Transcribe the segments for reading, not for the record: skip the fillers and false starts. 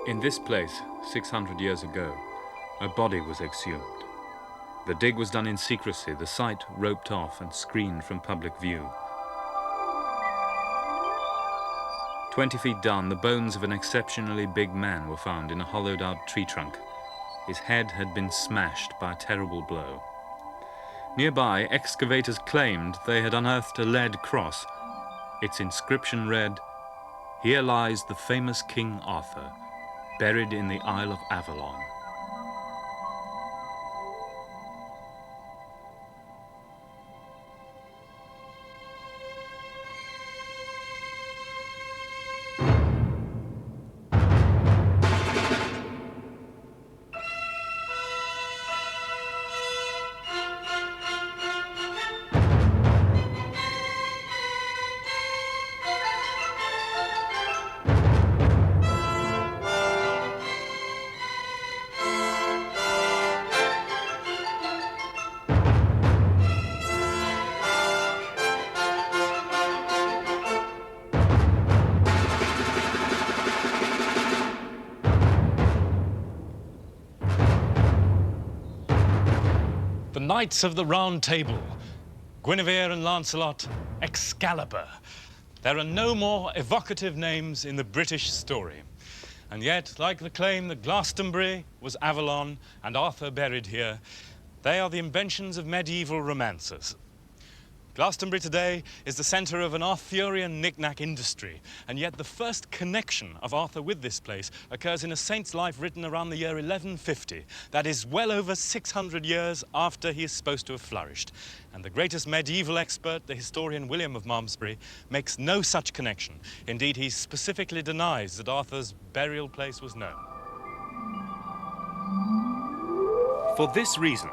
In this place, 600 years ago, a body was exhumed. The dig was done in secrecy, the site roped off and screened from public view. 20 feet down, the bones of an exceptionally big man were found in a hollowed-out tree trunk. His head had been smashed by a terrible blow. Nearby, excavators claimed they had unearthed a lead cross. Its inscription read, "Here lies the famous King Arthur, buried in the Isle of Avalon." The Knights of the Round Table, Guinevere and Lancelot, Excalibur. There are no more evocative names in the British story. And yet, like the claim that Glastonbury was Avalon and Arthur buried here, they are the inventions of medieval romancers. Glastonbury today is the centre of an Arthurian knick-knack industry, and yet the first connection of Arthur with this place occurs in a saint's life written around the year 1150. That is well over 600 years after he is supposed to have flourished. And the greatest medieval expert, the historian William of Malmesbury, makes no such connection. Indeed, he specifically denies that Arthur's burial place was known. For this reason,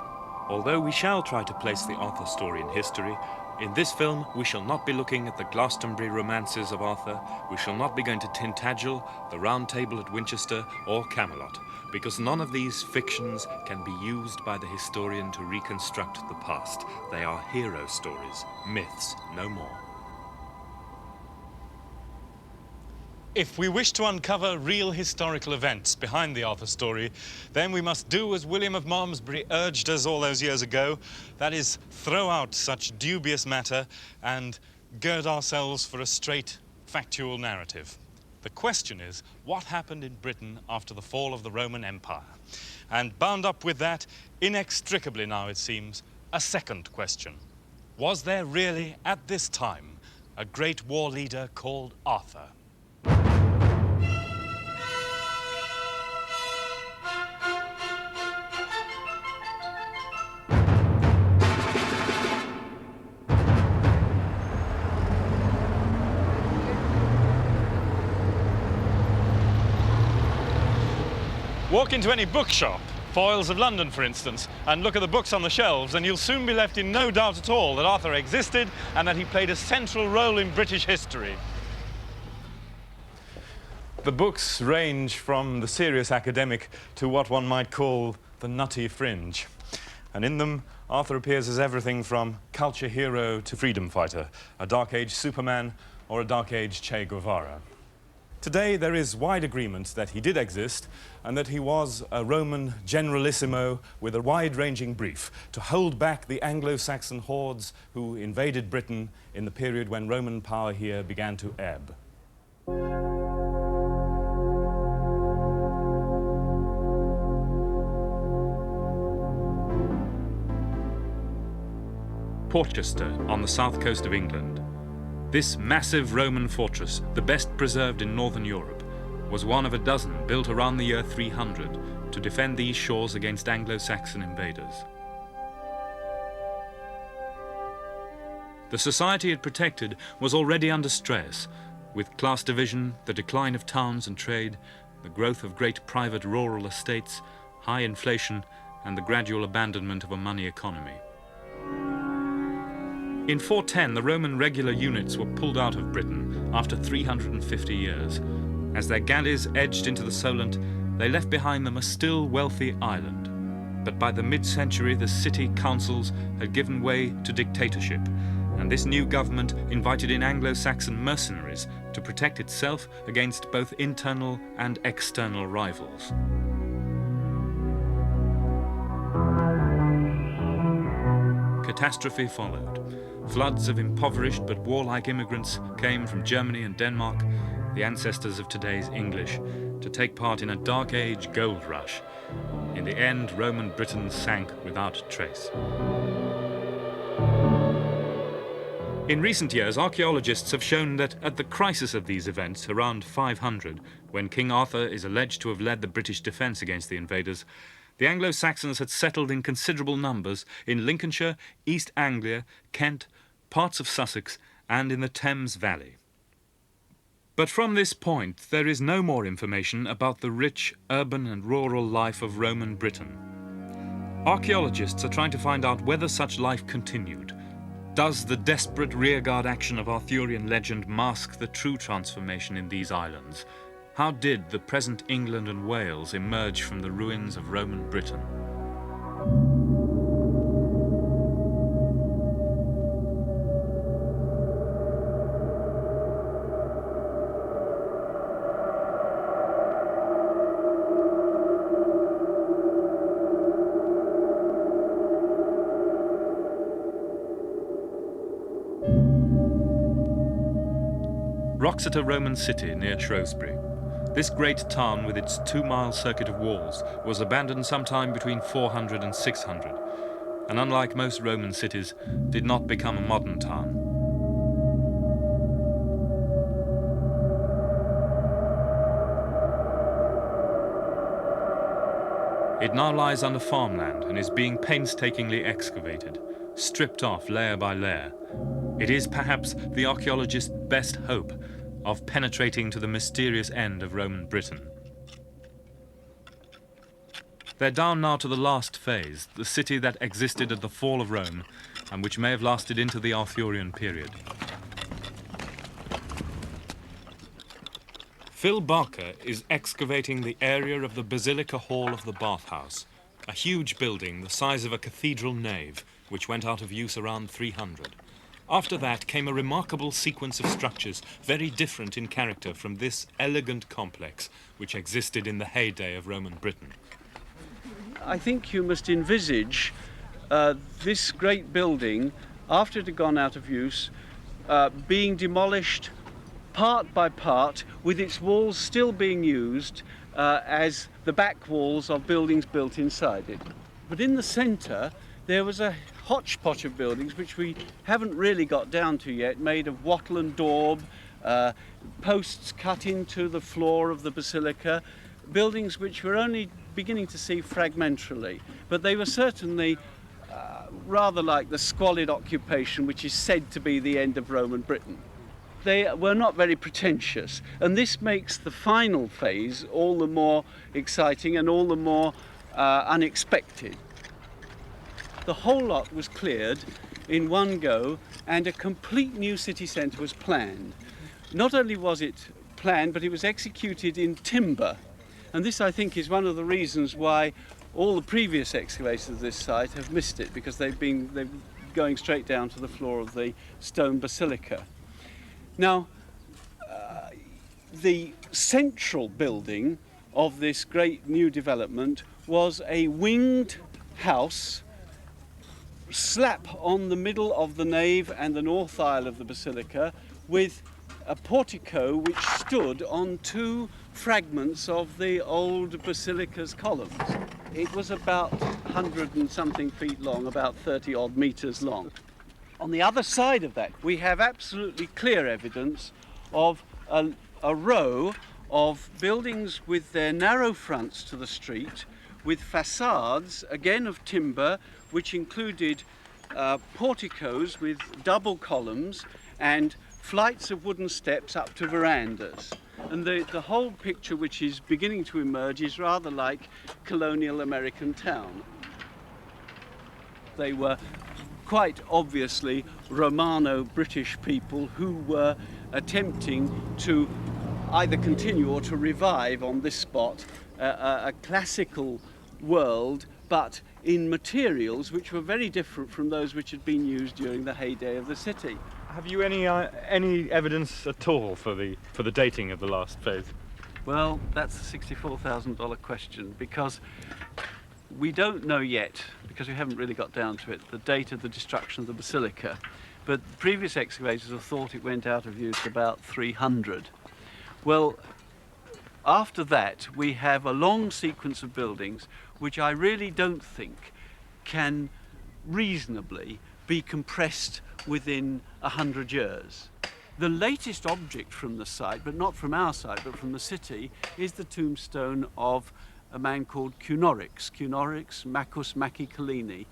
although we shall try to place the Arthur story in history, in this film, we shall not be looking at the Glastonbury romances of Arthur, we shall not be going to Tintagel, the Round Table at Winchester, or Camelot, because none of these fictions can be used by the historian to reconstruct the past. They are hero stories, myths, no more. If we wish to uncover real historical events behind the Arthur story, then we must do as William of Malmesbury urged us all those years ago, that is, throw out such dubious matter and gird ourselves for a straight, factual narrative. The question is, what happened in Britain after the fall of the Roman Empire? And bound up with that, inextricably now it seems, a second question. Was there really, at this time, a great war leader called Arthur? Walk into any bookshop, Foyles of London for instance, and look at the books on the shelves, and you'll soon be left in no doubt at all that Arthur existed and that he played a central role in British history. The books range from the serious academic to what one might call the nutty fringe. And in them, Arthur appears as everything from culture hero to freedom fighter, a Dark Age Superman or a Dark Age Che Guevara. Today, there is wide agreement that he did exist and that he was a Roman generalissimo with a wide-ranging brief to hold back the Anglo-Saxon hordes who invaded Britain in the period when Roman power here began to ebb. Portchester, on the south coast of England. This massive Roman fortress, the best preserved in northern Europe, was one of a dozen built around the year 300 to defend these shores against Anglo-Saxon invaders. The society it protected was already under stress, with class division, the decline of towns and trade, the growth of great private rural estates, high inflation, and the gradual abandonment of a money economy. In 410, the Roman regular units were pulled out of Britain after 350 years. As their galleys edged into the Solent, they left behind them a still wealthy island. But by the mid-century, the city councils had given way to dictatorship, and this new government invited in Anglo-Saxon mercenaries to protect itself against both internal and external rivals. Catastrophe followed. Floods of impoverished but warlike immigrants came from Germany and Denmark, the ancestors of today's English, to take part in a Dark Age gold rush. In the end, Roman Britain sank without trace. In recent years, archaeologists have shown that at the crisis of these events, around 500, when King Arthur is alleged to have led the British defence against the invaders, the Anglo-Saxons had settled in considerable numbers in Lincolnshire, East Anglia, Kent, parts of Sussex, and in the Thames Valley. But from this point, there is no more information about the rich urban and rural life of Roman Britain. Archaeologists are trying to find out whether such life continued. Does the desperate rearguard action of Arthurian legend mask the true transformation in these islands? How did the present England and Wales emerge from the ruins of Roman Britain? Wroxeter Roman city near Shrewsbury. This great town with its 2-mile circuit of walls was abandoned sometime between 400 and 600, and unlike most Roman cities, did not become a modern town. It now lies under farmland and is being painstakingly excavated, stripped off layer by layer. It is perhaps the archaeologist's best hope of penetrating to the mysterious end of Roman Britain. They're down now to the last phase, the city that existed at the fall of Rome and which may have lasted into the Arthurian period. Phil Barker is excavating the area of the Basilica Hall of the Bathhouse, a huge building the size of a cathedral nave, which went out of use around 300. After that came a remarkable sequence of structures, very different in character from this elegant complex which existed in the heyday of Roman Britain. I think you must envisage this great building, after it had gone out of use, being demolished part by part, with its walls still being used as the back walls of buildings built inside it. But in the centre, there was a hodgepodge of buildings which we haven't really got down to yet, made of wattle and daub, posts cut into the floor of the basilica, buildings which we're only beginning to see fragmentarily, but they were certainly rather like the squalid occupation which is said to be the end of Roman Britain. They were not very pretentious, and this makes the final phase all the more exciting and all the more unexpected. The whole lot was cleared in one go, and a complete new city centre was planned. Not only was it planned, but it was executed in timber. And this, I think, is one of the reasons why all the previous excavations of this site have missed it, because they're going straight down to the floor of the stone basilica. Now, the central building of this great new development was a winged house slap on the middle of the nave and the north aisle of the basilica, with a portico which stood on 2 fragments of the old basilica's columns. It was about 100 and something feet long, about 30 odd meters long. On the other side of that, we have absolutely clear evidence of a row of buildings with their narrow fronts to the street, with facades, again of timber, which included porticos with double columns and flights of wooden steps up to verandas. And the whole picture which is beginning to emerge is rather like colonial American town. They were quite obviously Romano-British people who were attempting to either continue or to revive on this spot a classical world, but in materials which were very different from those which had been used during the heyday of the city. Have you any evidence at all for the dating of the last phase? Well, that's a $64,000 question, because we don't know yet, because we haven't really got down to it, the date of the destruction of the basilica. But previous excavators have thought it went out of use about 300. Well, after that, we have a long sequence of buildings which I really don't think can reasonably be compressed within 100 years. The latest object from the site, but not from our site, but from the city, is the tombstone of a man called Cunorix Macus Maci Collini,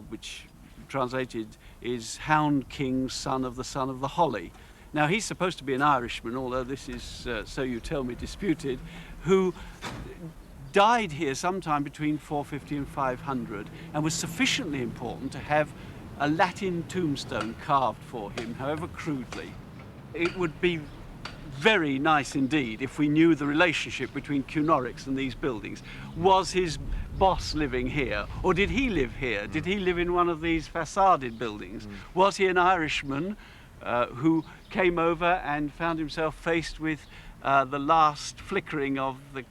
which translated is Hound King's son of the Holly. Now, he's supposed to be an Irishman, although this is, so you tell me, disputed, who died here sometime between 450 and 500 and was sufficiently important to have a Latin tombstone carved for him, however crudely. It would be very nice indeed if we knew the relationship between Cunorix and these buildings. Was his boss living here, or did he live here? Did he live in one of these facaded buildings? Was he an Irishman who came over and found himself faced with the last flickering of the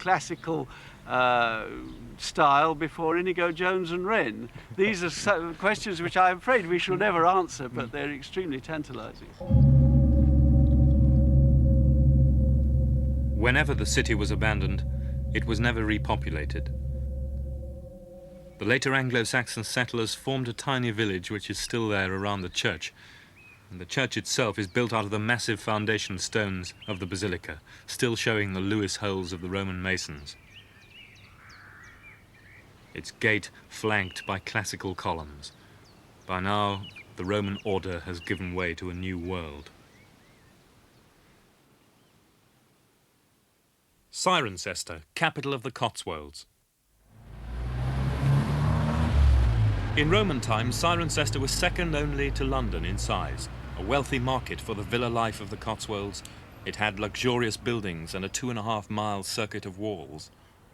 classical style before Inigo Jones and Wren? These are questions which I'm afraid we shall never answer, but they're extremely tantalizing. Whenever the city was abandoned, it was never repopulated. The later Anglo-Saxon settlers formed a tiny village which is still there around the church, and the church itself is built out of the massive foundation stones of the basilica, still showing the Lewis holes of the Roman masons. Its gate flanked by classical columns. By now, the Roman order has given way to a new world. Cirencester, capital of the Cotswolds. In Roman times, Cirencester was second only to London in size. A wealthy market for the villa life of the Cotswolds, it had luxurious buildings and a 2.5-mile circuit of walls.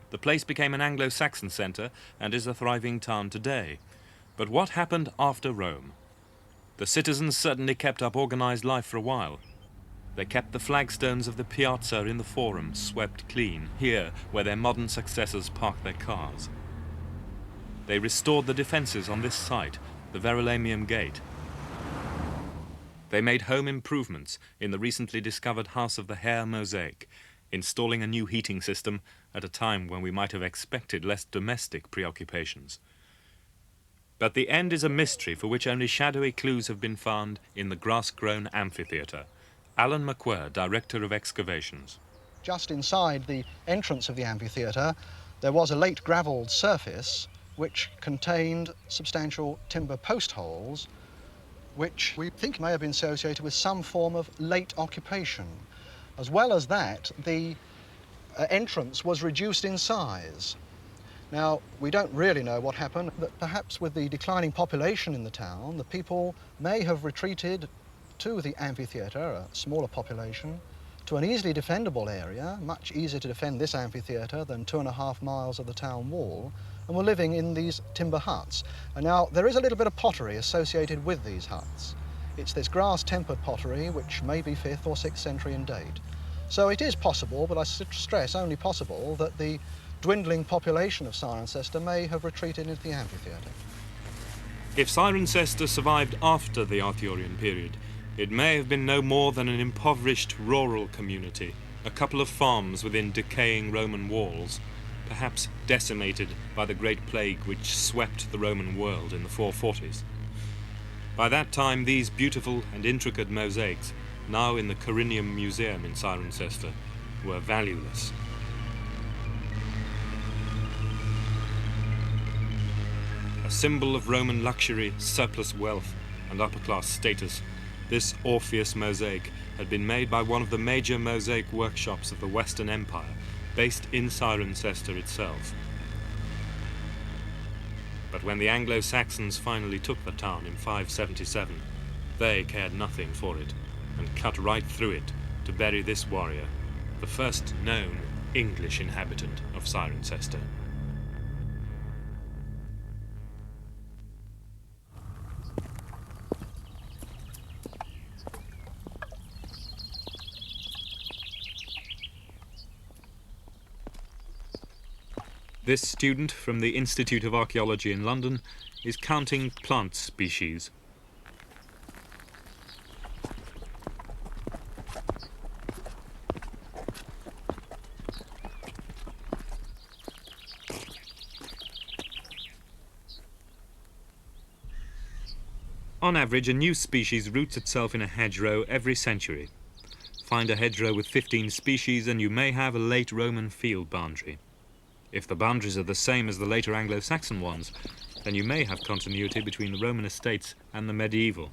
The place became an Anglo-Saxon centre and is a thriving town today. But what happened after Rome? The citizens certainly kept up organised life for a while. They kept the flagstones of the piazza in the Forum swept clean, here where their modern successors park their cars. They restored the defences on this site, the Verulamium Gate. They made home improvements in the recently discovered House of the Hare mosaic, installing a new heating system at a time when we might have expected less domestic preoccupations. But the end is a mystery for which only shadowy clues have been found in the grass-grown amphitheatre. Alan McWhirr, Director of Excavations. Just inside the entrance of the amphitheatre, there was a late gravelled surface which contained substantial timber post holes, which we think may have been associated with some form of late occupation. As well as that, the entrance was reduced in size. Now, we don't really know what happened, but perhaps with the declining population in the town, the people may have retreated to the amphitheatre, a smaller population, to an easily defendable area, much easier to defend this amphitheatre than 2.5 miles of the town wall, and were living in these timber huts. And now, there is a little bit of pottery associated with these huts. It's this grass-tempered pottery, which may be 5th or 6th century in date. So it is possible, but I stress only possible, that the dwindling population of Cirencester may have retreated into the amphitheatre. If Cirencester survived after the Arthurian period, it may have been no more than an impoverished rural community, a couple of farms within decaying Roman walls, perhaps decimated by the Great Plague which swept the Roman world in the 440s. By that time, these beautiful and intricate mosaics, now in the Corinium Museum in Cirencester, were valueless. A symbol of Roman luxury, surplus wealth, and upper-class status, this Orpheus mosaic had been made by one of the major mosaic workshops of the Western Empire, based in Cirencester itself. But when the Anglo-Saxons finally took the town in 577, they cared nothing for it, and cut right through it to bury this warrior, the first known English inhabitant of Cirencester. This student from the Institute of Archaeology in London is counting plant species. On average, a new species roots itself in a hedgerow every century. Find a hedgerow with 15 species and you may have a late Roman field boundary. If the boundaries are the same as the later Anglo-Saxon ones, then you may have continuity between the Roman estates and the medieval.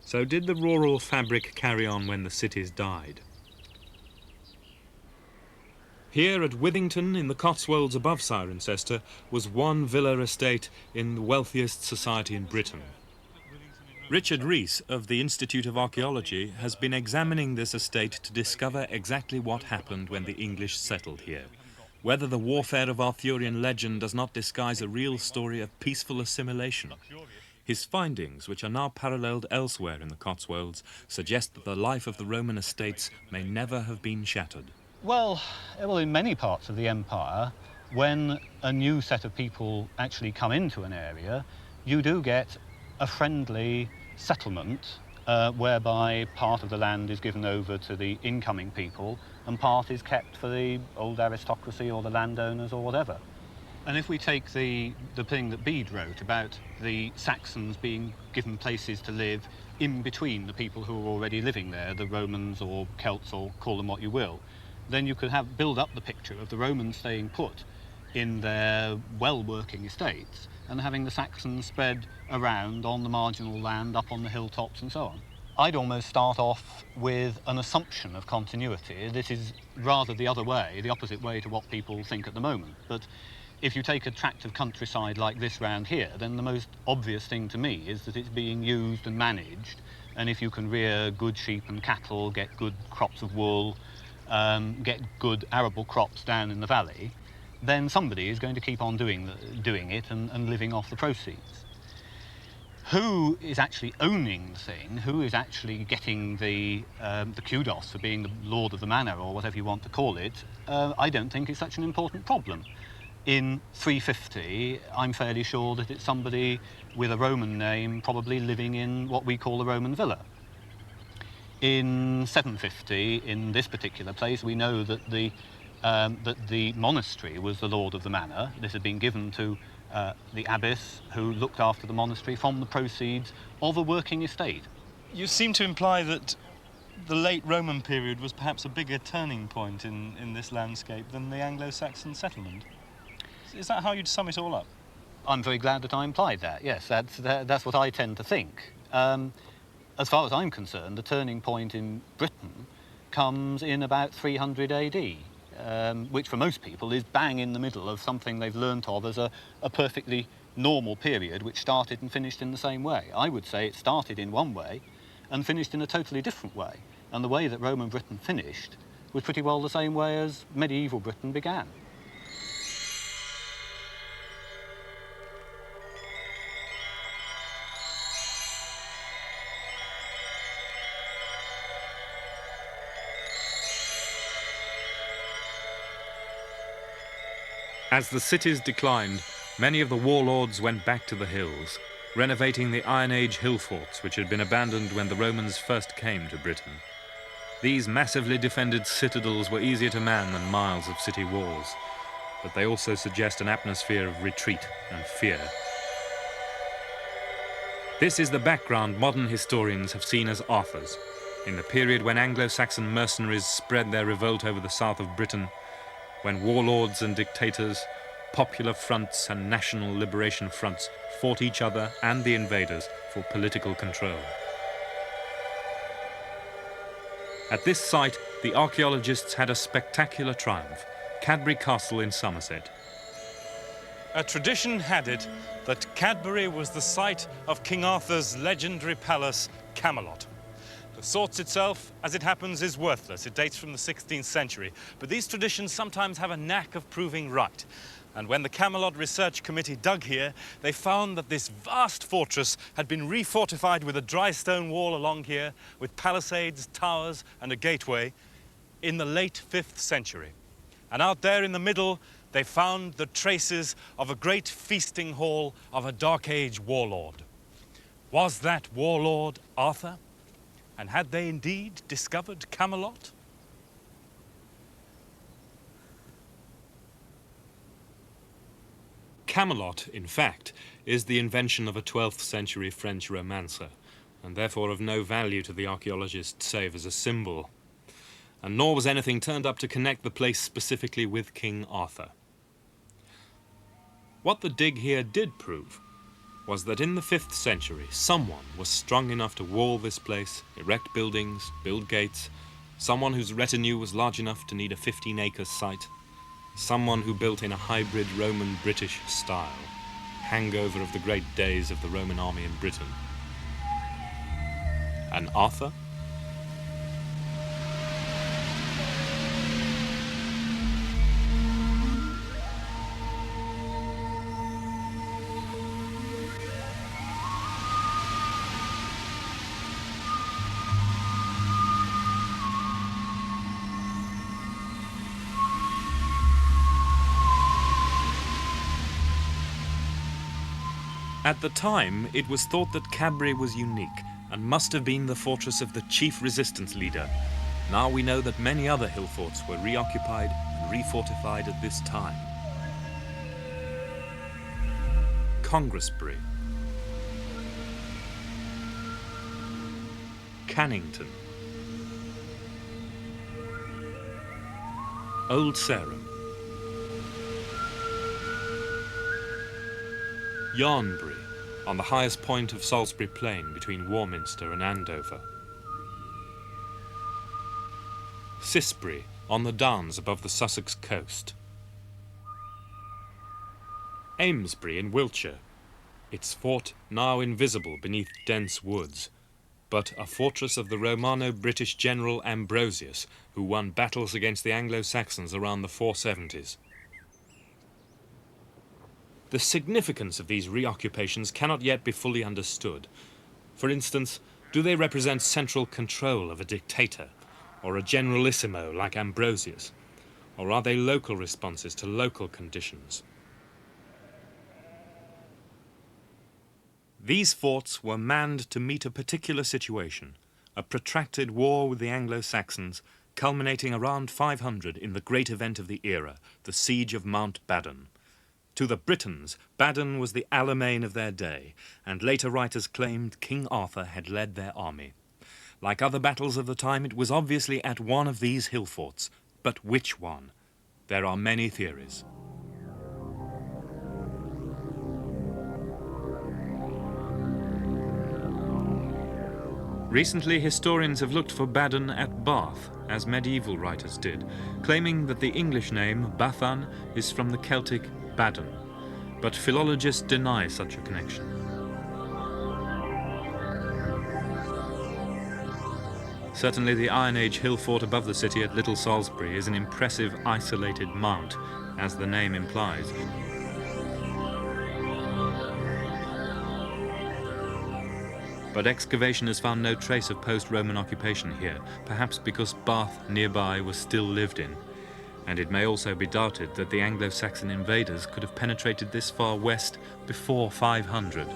So did the rural fabric carry on when the cities died? Here at Withington in the Cotswolds above Cirencester was one villa estate in the wealthiest society in Britain. Richard Rees of the Institute of Archaeology has been examining this estate to discover exactly what happened when the English settled here. Whether the warfare of Arthurian legend does not disguise a real story of peaceful assimilation. His findings, which are now paralleled elsewhere in the Cotswolds, suggest that the life of the Roman estates may never have been shattered. Well, in many parts of the empire, when a new set of people actually come into an area, you do get a friendly settlement whereby part of the land is given over to the incoming people and part is kept for the old aristocracy or the landowners or whatever. And if we take the thing that Bede wrote about the Saxons being given places to live in between the people who are already living there, the Romans or Celts or call them what you will, then you could build up the picture of the Romans staying put in their well-working estates and having the Saxons spread around on the marginal land, up on the hilltops and so on. I'd almost start off with an assumption of continuity. This is rather the other way, the opposite way to what people think at the moment. But if you take a tract of countryside like this round here, then the most obvious thing to me is that it's being used and managed, and if you can rear good sheep and cattle, get good crops of wool, get good arable crops down in the valley, then somebody is going to keep on doing it and living off the proceeds. Who is actually owning the thing, who is actually getting the kudos for being the lord of the manor or whatever you want to call it, I don't think is such an important problem. In 350, I'm fairly sure that it's somebody with a Roman name probably living in what we call a Roman villa. In 750, in this particular place, we know that the monastery was the lord of the manor. This had been given to the abbess who looked after the monastery from the proceeds of a working estate. You seem to imply that the late Roman period was perhaps a bigger turning point in this landscape than the Anglo-Saxon settlement. Is that how you'd sum it all up? I'm very glad that I implied that, yes. That's what I tend to think. As far as I'm concerned, the turning point in Britain comes in about 300 AD, which for most people is bang in the middle of something they've learnt of as a perfectly normal period which started and finished in the same way. I would say it started in one way and finished in a totally different way. And the way that Roman Britain finished was pretty well the same way as medieval Britain began. As the cities declined, many of the warlords went back to the hills, renovating the Iron Age hill forts which had been abandoned when the Romans first came to Britain. These massively defended citadels were easier to man than miles of city walls, but they also suggest an atmosphere of retreat and fear. This is the background modern historians have seen as Arthur's, in the period when Anglo-Saxon mercenaries spread their revolt over the south of Britain, when warlords and dictators, popular fronts and national liberation fronts fought each other and the invaders for political control. At this site, the archaeologists had a spectacular triumph, Cadbury Castle in Somerset. A tradition had it that Cadbury was the site of King Arthur's legendary palace, Camelot. The source itself, as it happens, is worthless. It dates from the 16th century. But these traditions sometimes have a knack of proving right. And when the Camelot Research Committee dug here, they found that this vast fortress had been refortified with a dry stone wall along here, with palisades, towers, and a gateway in the late 5th century. And out there in the middle, they found the traces of a great feasting hall of a Dark Age warlord. Was that warlord Arthur? And had they indeed discovered Camelot? Camelot, in fact, is the invention of a 12th century French romancer, and therefore of no value to the archaeologist save as a symbol. And nor was anything turned up to connect the place specifically with King Arthur. What the dig here did prove was that in the 5th century, someone was strong enough to wall this place, erect buildings, build gates, someone whose retinue was large enough to need a 15-acre site, someone who built in a hybrid Roman-British style, hangover of the great days of the Roman army in Britain. And Arthur? At the time, it was thought that Cabri was unique and must have been the fortress of the chief resistance leader. Now we know that many other hill forts were reoccupied and refortified at this time. Congressbury, Cannington, Old Sarum, Yarnbury, on the highest point of Salisbury Plain between Warminster and Andover. Cissbury, on the Downs above the Sussex coast. Amesbury in Wiltshire, its fort now invisible beneath dense woods, but a fortress of the Romano-British general Ambrosius, who won battles against the Anglo-Saxons around the 470s. The significance of these reoccupations cannot yet be fully understood. For instance, do they represent central control of a dictator, or a generalissimo like Ambrosius, or are they local responses to local conditions? These forts were manned to meet a particular situation, a protracted war with the Anglo-Saxons, culminating around 500 in the great event of the era, the Siege of Mount Badon. To the Britons, Badon was the Alamein of their day, and later writers claimed King Arthur had led their army. Like other battles of the time, it was obviously at one of these hill forts. But which one? There are many theories. Recently, historians have looked for Badon at Bath, as medieval writers did, claiming that the English name, Bathan, is from the Celtic Badon, but philologists deny such a connection. Certainly the Iron Age hill fort above the city at Little Salisbury is an impressive isolated mount, as the name implies. But excavation has found no trace of post-Roman occupation here, perhaps because Bath nearby was still lived in. And it may also be doubted that the Anglo-Saxon invaders could have penetrated this far west before 500.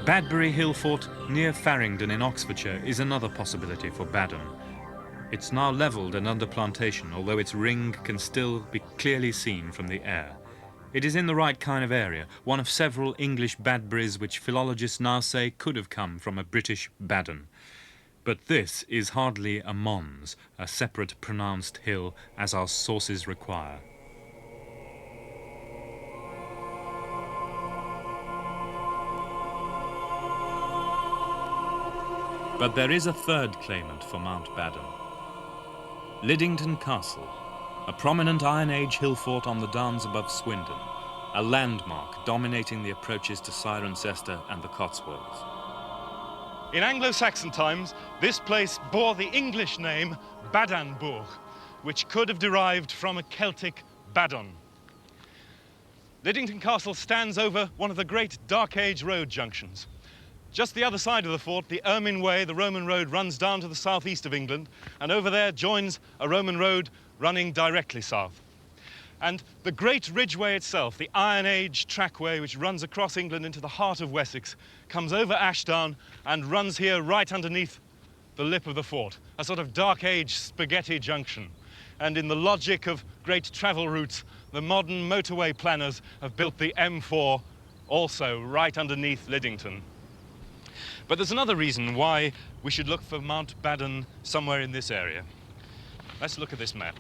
Badbury Hill Fort near Farringdon in Oxfordshire is another possibility for Badon. It's now levelled and under plantation, although its ring can still be clearly seen from the air. It is in the right kind of area, one of several English Badburys which philologists now say could have come from a British Badon. But this is hardly a Mons, a separate pronounced hill, as our sources require. But there is a third claimant for Mount Badon. Liddington Castle, a prominent Iron Age hill fort on the Downs above Swindon, a landmark dominating the approaches to Cirencester and the Cotswolds. In Anglo-Saxon times, this place bore the English name Badenburg, which could have derived from a Celtic Badon. Liddington Castle stands over one of the great Dark Age road junctions. Just the other side of the fort, the Ermine Way, the Roman road, runs down to the southeast of England, and over there joins a Roman road running directly south. And the great Ridgeway itself, the Iron Age trackway which runs across England into the heart of Wessex, comes over Ashdown and runs here right underneath the lip of the fort, a sort of Dark Age spaghetti junction. And in the logic of great travel routes, the modern motorway planners have built the M4 also right underneath Liddington. But there's another reason why we should look for Mount Badon somewhere in this area. Let's look at this map.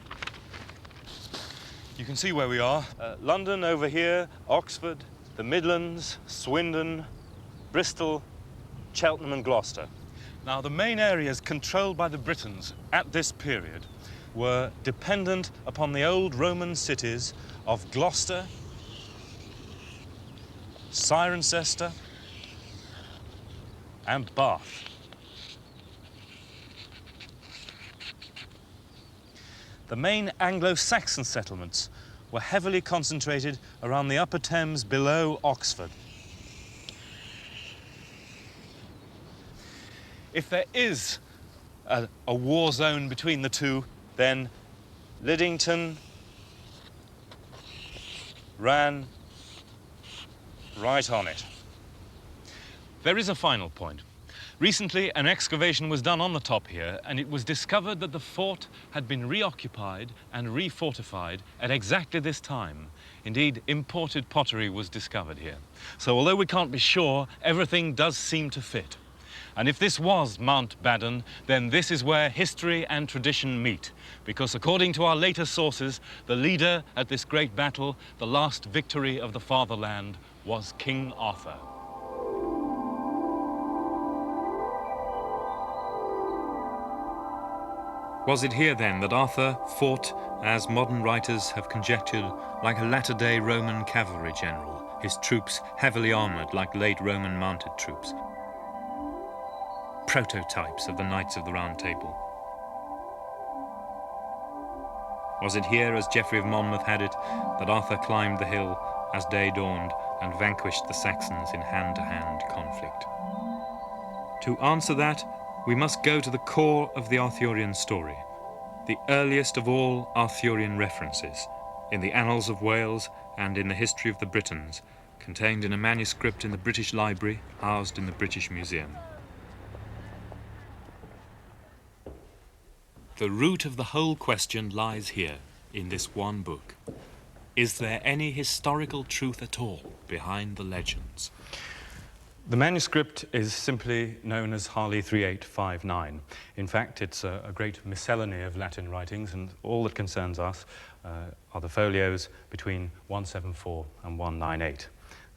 You can see where we are. London over here, Oxford, the Midlands, Swindon, Bristol, Cheltenham and Gloucester. Now, the main areas controlled by the Britons at this period were dependent upon the old Roman cities of Gloucester, Cirencester, and Bath. The main Anglo-Saxon settlements were heavily concentrated around the Upper Thames below Oxford. If there is a war zone between the two, then Liddington ran right on it. There is a final point. Recently, an excavation was done on the top here, and it was discovered that the fort had been reoccupied and refortified at exactly this time. Indeed, imported pottery was discovered here. So although we can't be sure, everything does seem to fit. And if this was Mount Badon, then this is where history and tradition meet, because according to our later sources, the leader at this great battle, the last victory of the fatherland, was King Arthur. Was it here then that Arthur fought, as modern writers have conjectured, like a latter-day Roman cavalry general, his troops heavily armoured like late Roman mounted troops? Prototypes of the Knights of the Round Table. Was it here, as Geoffrey of Monmouth had it, that Arthur climbed the hill as day dawned and vanquished the Saxons in hand-to-hand conflict? To answer that, we must go to the core of the Arthurian story, the earliest of all Arthurian references, in the Annals of Wales and in the History of the Britons, contained in a manuscript in the British Library, housed in the British Museum. The root of the whole question lies here, in this one book. Is there any historical truth at all behind the legends? The manuscript is simply known as Harley 3859. In fact, it's a great miscellany of Latin writings, and all that concerns us are the folios between 174 and 198,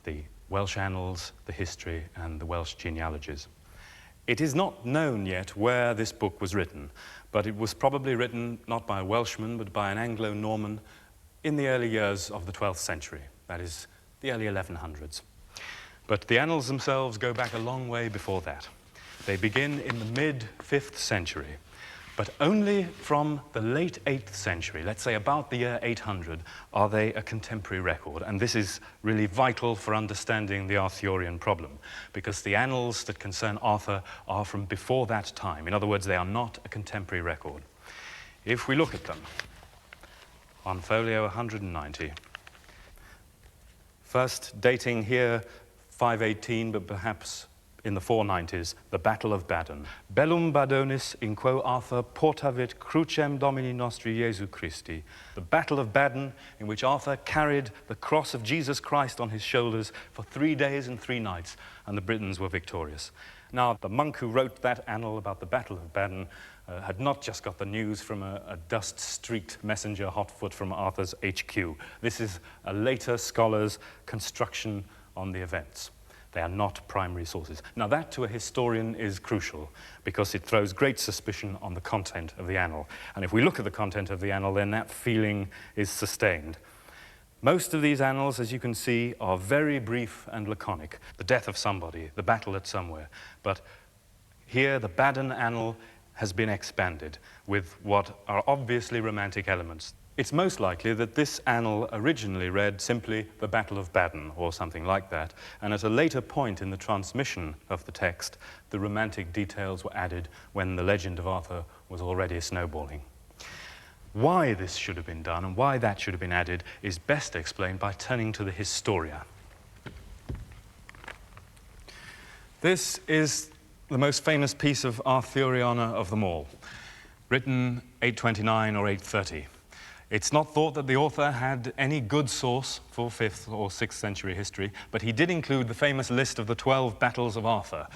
the Welsh Annals, the History, and the Welsh genealogies. It is not known yet where this book was written, but it was probably written not by a Welshman, but by an Anglo-Norman in the early years of the 12th century, that is, the early 1100s. But the annals themselves go back a long way before that. They begin in the mid-5th century, but only from the late 8th century, let's say about the year 800, are they a contemporary record. And this is really vital for understanding the Arthurian problem, because the annals that concern Arthur are from before that time. In other words, they are not a contemporary record. If we look at them, on folio 190, first dating here 518, but perhaps in the 490s, the Battle of Badon. Bellum Badonis in quo Arthur portavit crucem Domini nostri Jesu Christi. The Battle of Badon, in which Arthur carried the cross of Jesus Christ on his shoulders for 3 days and 3 nights, and the Britons were victorious. Now, the monk who wrote that annal about the Battle of Badon had not just got the news from a dust-streaked messenger hot foot from Arthur's HQ. This is a later scholar's construction on the events. They are not primary sources. Now that to a historian is crucial because it throws great suspicion on the content of the annal. And if we look at the content of the annal, then that feeling is sustained. Most of these annals, as you can see, are very brief and laconic. The death of somebody, the battle at somewhere. But Here, the Baden annal has been expanded with what are obviously romantic elements. It's most likely that this annal originally read simply the Battle of Baden or something like that, and at a later point in the transmission of the text, the romantic details were added when the legend of Arthur was already snowballing. Why this should have been done and why that should have been added is best explained by turning to the Historia. This is the most famous piece of Arthuriana of them all, written 829 or 830. It's not thought that the author had any good source for 5th or 6th century history, but he did include the famous list of the 12 battles of Arthur,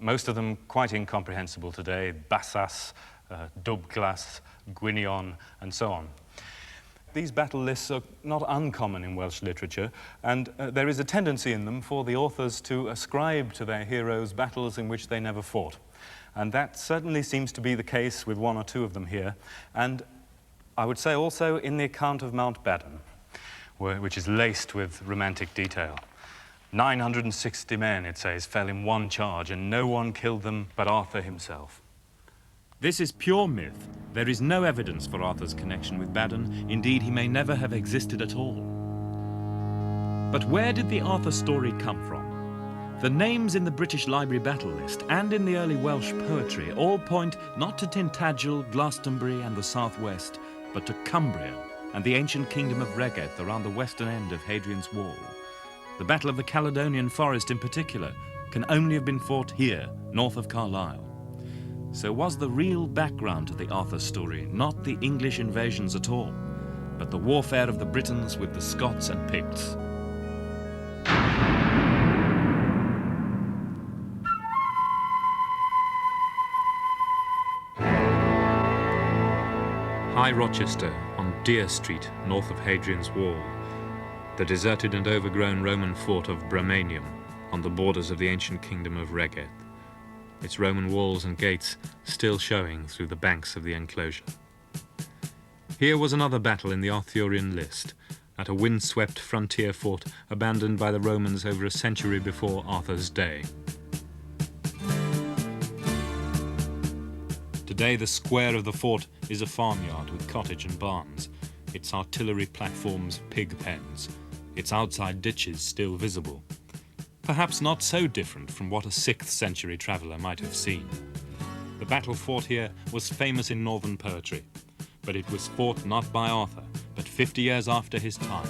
most of them quite incomprehensible today: Bassas, Dubglas, Gwynion, and so on. These battle lists are not uncommon in Welsh literature, and there is a tendency in them for the authors to ascribe to their heroes battles in which they never fought. And that certainly seems to be the case with one or two of them here, and I would say also in the account of Mount Baden, which is laced with romantic detail. 960 men, it says, fell in one charge, and no one killed them but Arthur himself. This is pure myth. There is no evidence for Arthur's connection with Baden. Indeed, he may never have existed at all. But where did the Arthur story come from? The names in the British Library battle list and in the early Welsh poetry all point not to Tintagel, Glastonbury and the southwest, but to Cumbria and the ancient kingdom of Reged around the western end of Hadrian's Wall. The Battle of the Caledonian Forest in particular can only have been fought here, north of Carlisle. So was the real background to the Arthur story not the English invasions at all, but the warfare of the Britons with the Scots and Picts? High Rochester on Deer Street, north of Hadrian's Wall, the deserted and overgrown Roman fort of Bramanium on the borders of the ancient kingdom of Reged, its Roman walls and gates still showing through the banks of the enclosure. Here was another battle in the Arthurian list, at a windswept frontier fort abandoned by the Romans over a century before Arthur's day. Today the square of the fort is a farmyard with cottage and barns, its artillery platforms pig pens, its outside ditches still visible. Perhaps not so different from what a 6th century traveller might have seen. The battle fought here was famous in northern poetry, but it was fought not by Arthur, but 50 years after his time.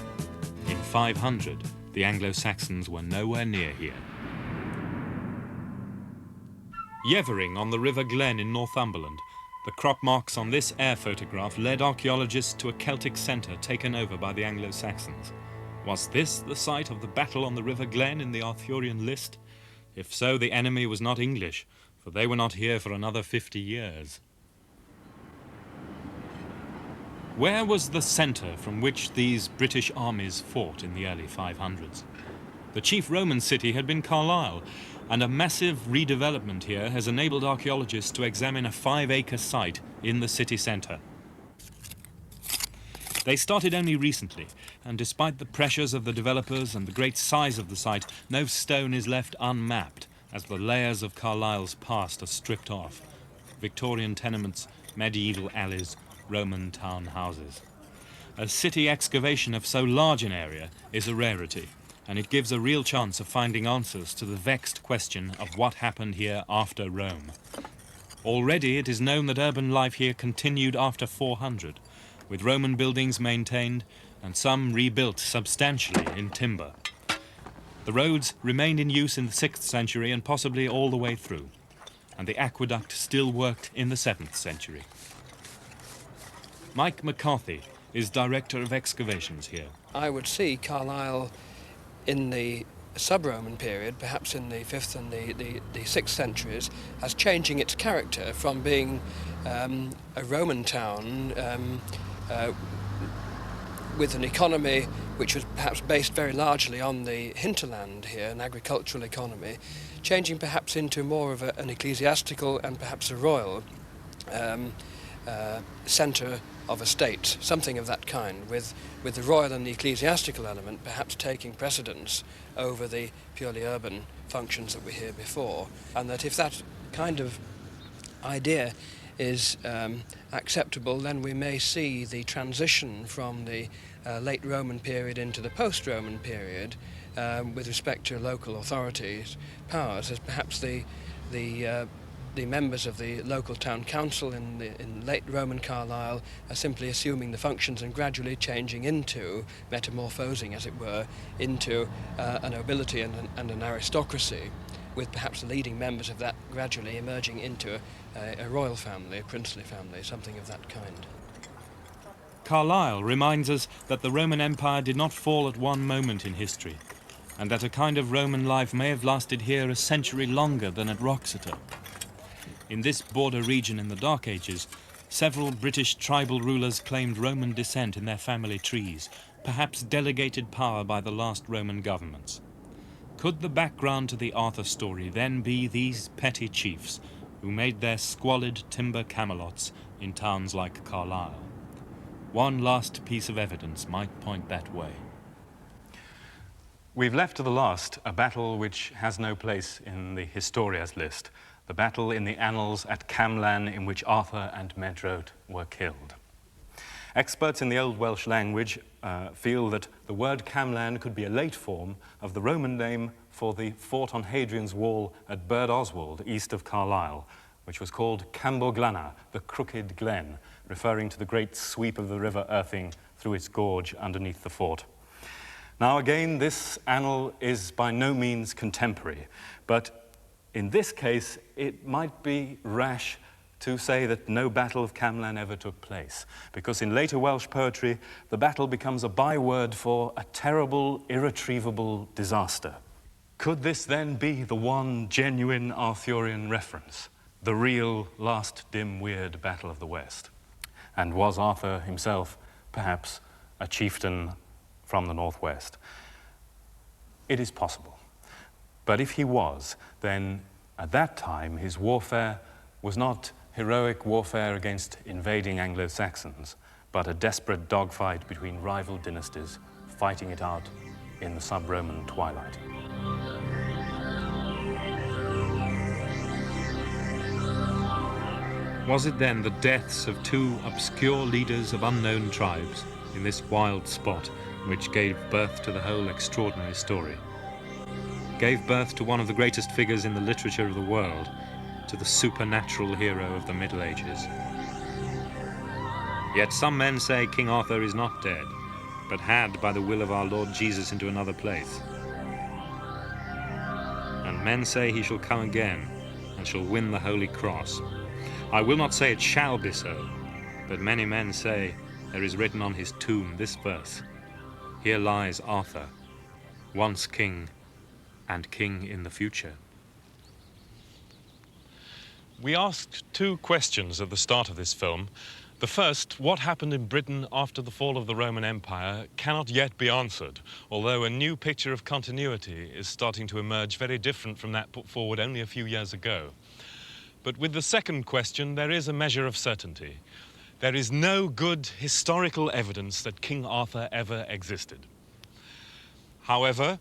In 500, the Anglo-Saxons were nowhere near here. Yevering on the River Glen in Northumberland, the crop marks on this air photograph led archaeologists to a Celtic centre taken over by the Anglo-Saxons. Was this the site of the battle on the River Glen in the Arthurian list? If so, the enemy was not English, for they were not here for another 50 years. Where was the centre from which these British armies fought in the early 500s? The chief Roman city had been Carlisle, and a massive redevelopment here has enabled archaeologists to examine a 5-acre site in the city centre. They started only recently, and despite the pressures of the developers and the great size of the site, no stone is left unmapped as the layers of Carlisle's past are stripped off. Victorian tenements, medieval alleys, Roman town houses. A city excavation of so large an area is a rarity, and it gives a real chance of finding answers to the vexed question of what happened here after Rome. Already it is known that urban life here continued after 400, with Roman buildings maintained and some rebuilt substantially in timber. The roads remained in use in the 6th century and possibly all the way through, and the aqueduct still worked in the 7th century. Mike McCarthy is Director of Excavations here. I would see Carlisle in the sub-Roman period, perhaps in the 5th and the 6th centuries, as changing its character from being a Roman town with an economy which was perhaps based very largely on the hinterland here, an agricultural economy, changing perhaps into more of an ecclesiastical and perhaps a royal centre of a state, something of that kind, with the royal and the ecclesiastical element perhaps taking precedence over the purely urban functions that were here before, and that if that kind of idea is acceptable, then we may see the transition from the late Roman period into the post-Roman period with respect to local authorities' powers, as perhaps the members of the local town council in late Roman Carlisle are simply assuming the functions and gradually changing into, metamorphosing as it were, into a nobility and an aristocracy, with perhaps the leading members of that gradually emerging into a royal family, a princely family, something of that kind. Carlyle reminds us that the Roman Empire did not fall at one moment in history, and that a kind of Roman life may have lasted here a century longer than at Wroxeter. In this border region in the Dark Ages, several British tribal rulers claimed Roman descent in their family trees, perhaps delegated power by the last Roman governments. Could the background to the Arthur story then be these petty chiefs who made their squalid timber camelots in towns like Carlisle? One last piece of evidence might point that way. We've left to the last a battle which has no place in the Historias list, the battle in the annals at Camlan in which Arthur and Medrawd were killed. Experts in the Old Welsh language feel that the word Camlan could be a late form of the Roman name for the fort on Hadrian's Wall at Burd Oswald, east of Carlisle, which was called Camborglanna, the Crooked Glen, referring to the great sweep of the River Irthing through its gorge underneath the fort. Now again, this annal is by no means contemporary, but in this case, it might be rash to say that no Battle of Camlan ever took place, because in later Welsh poetry, the battle becomes a byword for a terrible, irretrievable disaster. Could this then be the one genuine Arthurian reference, the real last dim weird Battle of the West? And was Arthur himself perhaps a chieftain from the northwest? It is possible. But if he was, then at that time his warfare was not heroic warfare against invading Anglo-Saxons, but a desperate dogfight between rival dynasties, fighting it out in the sub-Roman twilight. Was it then the deaths of two obscure leaders of unknown tribes in this wild spot which gave birth to the whole extraordinary story? Gave birth to one of the greatest figures in the literature of the world, to the supernatural hero of the Middle Ages. Yet some men say King Arthur is not dead, but had by the will of our Lord Jesus into another place. And men say he shall come again, and shall win the Holy Cross. I will not say it shall be so, but many men say there is written on his tomb this verse: "Here lies Arthur, once king, and king in the future." We asked two questions at the start of this film. The first, what happened in Britain after the fall of the Roman Empire, cannot yet be answered, although a new picture of continuity is starting to emerge very different from that put forward only a few years ago. But with the second question, there is a measure of certainty. There is no good historical evidence that King Arthur ever existed. However,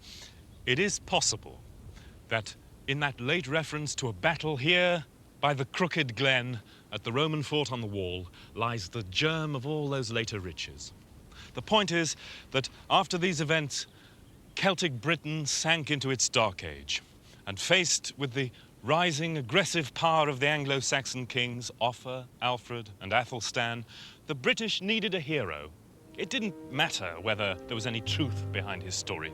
it is possible that in that late reference to a battle here by the Crooked Glen at the Roman fort on the wall lies the germ of all those later riches. The point is that after these events, Celtic Britain sank into its dark age, and faced with the rising aggressive power of the Anglo-Saxon kings, Offa, Alfred, and Athelstan, the British needed a hero. It didn't matter whether there was any truth behind his story.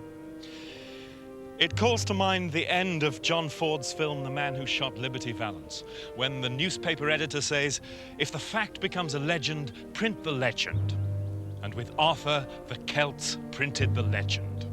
It calls to mind the end of John Ford's film, The Man Who Shot Liberty Valance, when the newspaper editor says, "If the fact becomes a legend, print the legend." And with Arthur, the Celts printed the legend.